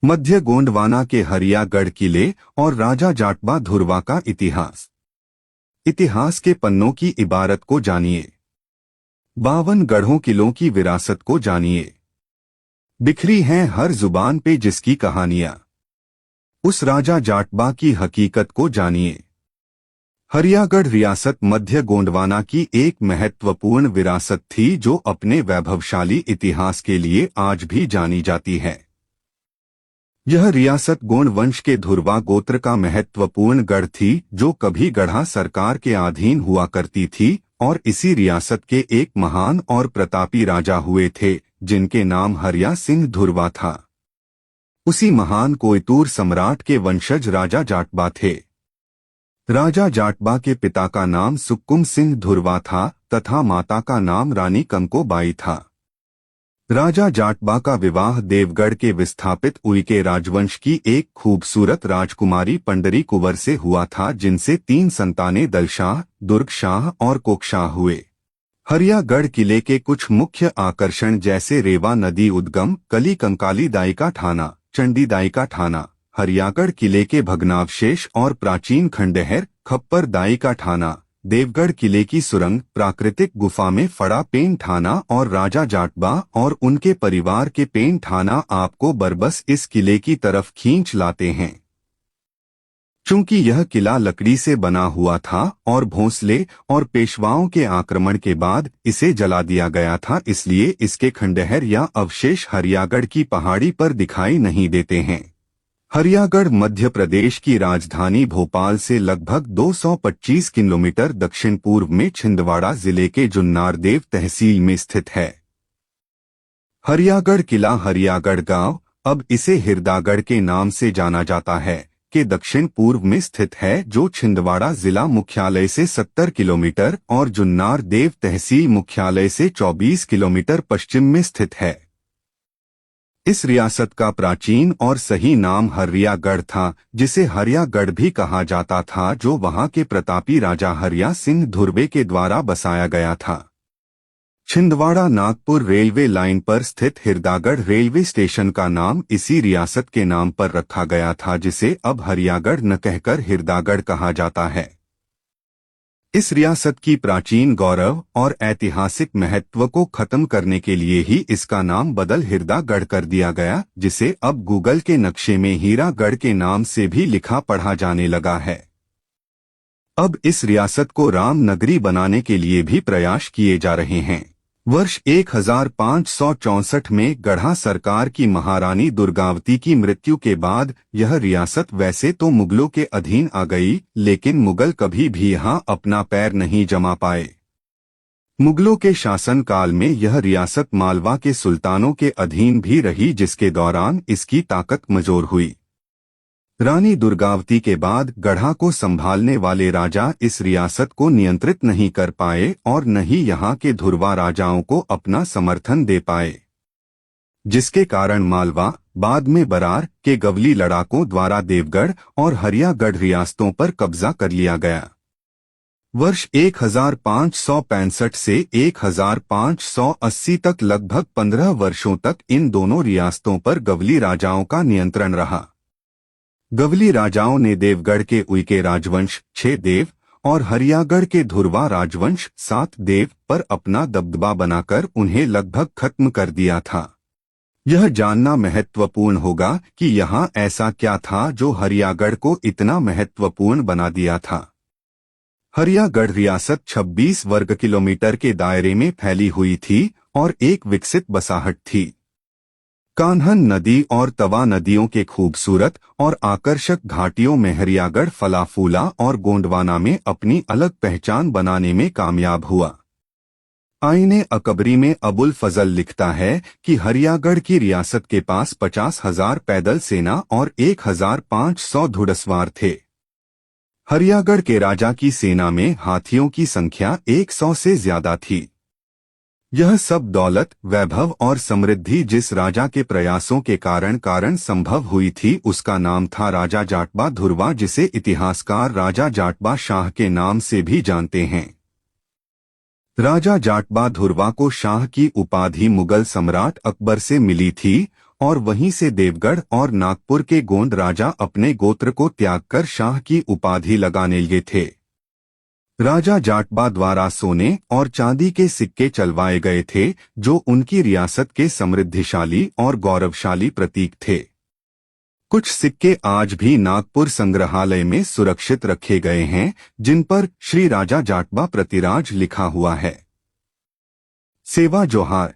मध्य गोंडवाना के हरियागढ़ किले और राजा जाटबा धुरवा का इतिहास। इतिहास के पन्नों की इबारत को जानिए। 52 गढ़ों किलों की विरासत को जानिए। बिखरी हैं हर जुबान पे जिसकी कहानियां। उस राजा जाटबा की हकीकत को जानिए। हरियागढ़ रियासत मध्य गोंडवाना की एक महत्वपूर्ण विरासत थी जो अपने वैभवशाली इतिहास के लिए आज भी जानी जाती है। यह रियासत गोंड वंश के धुरवा गोत्र का महत्वपूर्ण गढ़ थी जो कभी गढ़ा सरकार के अधीन हुआ करती थी और इसी रियासत के एक महान और प्रतापी राजा हुए थे जिनके नाम हरिया सिंह धुरवा था। उसी महान कोयतूर सम्राट के वंशज राजा जाटबा थे। राजा जाटबा के पिता का नाम सुक्कुम सिंह धुरवा था तथा माता का नाम रानी कंको बाई था। राजा जाटबा का विवाह देवगढ़ के विस्थापित उइके राजवंश की एक खूबसूरत राजकुमारी पंडरी कुंवर से हुआ था जिनसे 3 संतानें दलशाह, दुर्गशाह और कोकशाह हुए। हरियागढ़ किले के कुछ मुख्य आकर्षण जैसे रेवा नदी उद्गम, कली कंकाली दाई का ठाना, चंडी दाई का ठाना, हरियागढ़ किले के भग्नावशेष और प्राचीन खंडहर, खप्पर दाई का ठाना, देवगढ़ किले की सुरंग, प्राकृतिक गुफा में फड़ा पेन ठाना और राजा जाटबा और उनके परिवार के पेन ठाना आपको बरबस इस किले की तरफ खींच लाते हैं। चूंकि यह किला लकड़ी से बना हुआ था और भोंसले और पेशवाओं के आक्रमण के बाद इसे जला दिया गया था, इसलिए इसके खंडहर या अवशेष हरियागढ़ की पहाड़ी पर दिखाई नहीं देते हैं। हरियागढ़ मध्य प्रदेश की राजधानी भोपाल से लगभग 225 किलोमीटर दक्षिण पूर्व में छिंदवाड़ा जिले के जुन्नार देव तहसील में स्थित है। हरियागढ़ किला हरियागढ़ गांव, अब इसे हिरदागढ़ के नाम से जाना जाता है, के दक्षिण पूर्व में स्थित है जो छिंदवाड़ा जिला मुख्यालय से 70 किलोमीटर और जुन्नार देव तहसील मुख्यालय से 24 किलोमीटर पश्चिम में स्थित है। इस रियासत का प्राचीन और सही नाम हरियागढ़ था जिसे हरियागढ़ भी कहा जाता था जो वहां के प्रतापी राजा हरिया सिंह धुरवे के द्वारा बसाया गया था। छिंदवाड़ा नागपुर रेलवे लाइन पर स्थित हिरदागढ़ रेलवे स्टेशन का नाम इसी रियासत के नाम पर रखा गया था जिसे अब हरियागढ़ न कहकर हिरदागढ़ कहा जाता है। इस रियासत की प्राचीन गौरव और ऐतिहासिक महत्व को खत्म करने के लिए ही इसका नाम बदल हिरदागढ़ कर दिया गया, जिसे अब गूगल के नक्शे में हीरागढ़ के नाम से भी लिखा पढ़ा जाने लगा है। अब इस रियासत को राम नगरी बनाने के लिए भी प्रयास किए जा रहे हैं। वर्ष 1564 में गढ़ा सरकार की महारानी दुर्गावती की मृत्यु के बाद यह रियासत वैसे तो मुगलों के अधीन आ गई, लेकिन मुगल कभी भी यहाँ अपना पैर नहीं जमा पाए। मुगलों के शासन काल में यह रियासत मालवा के सुल्तानों के अधीन भी रही जिसके दौरान इसकी ताकत कमजोर हुई। रानी दुर्गावती के बाद गढ़ा को संभालने वाले राजा इस रियासत को नियंत्रित नहीं कर पाए और न ही यहाँ के धुरवा राजाओं को अपना समर्थन दे पाए, जिसके कारण मालवा, बाद में बरार के गवली लड़ाकों द्वारा देवगढ़ और हरियागढ़ रियासतों पर कब्जा कर लिया गया। वर्ष 1565 से 1580 तक लगभग 15 वर्षों तक इन दोनों रियासतों पर गवली राजाओं का नियंत्रण रहा। गवली राजाओं ने देवगढ़ के उइके राजवंश 6 देव और हरियागढ़ के धुरवा राजवंश 7 देव पर अपना दबदबा बनाकर उन्हें लगभग खत्म कर दिया था। यह जानना महत्वपूर्ण होगा कि यहाँ ऐसा क्या था जो हरियागढ़ को इतना महत्वपूर्ण बना दिया था। हरियागढ़ रियासत 26 वर्ग किलोमीटर के दायरे में फैली हुई थी और एक विकसित बसाहट थी। कान्हन नदी और तवा नदियों के खूबसूरत और आकर्षक घाटियों में हरियागढ़ फला फूला और गोंडवाना में अपनी अलग पहचान बनाने में कामयाब हुआ। आईने अकबरी में अबुल फजल लिखता है कि हरियागढ़ की रियासत के पास 50,000 पैदल सेना और 1,500 घुड़सवार थे। हरियागढ़ के राजा की सेना में हाथियों की संख्या 100 से ज्यादा थी। यह सब दौलत, वैभव और समृद्धि जिस राजा के प्रयासों के कारण संभव हुई थी उसका नाम था राजा जाटबा धुरवा, जिसे इतिहासकार राजा जाटबा शाह के नाम से भी जानते हैं। राजा जाटबा धुरवा को शाह की उपाधि मुगल सम्राट अकबर से मिली थी और वहीं से देवगढ़ और नागपुर के गोंड राजा अपने गोत्र को त्याग कर शाह की उपाधि लगाने लगे थे। राजा जाटबा द्वारा सोने और चांदी के सिक्के चलवाए गए थे जो उनकी रियासत के समृद्धिशाली और गौरवशाली प्रतीक थे। कुछ सिक्के आज भी नागपुर संग्रहालय में सुरक्षित रखे गए हैं, जिन पर श्री राजा जाटबा प्रतिराज लिखा हुआ है। सेवा जोहार।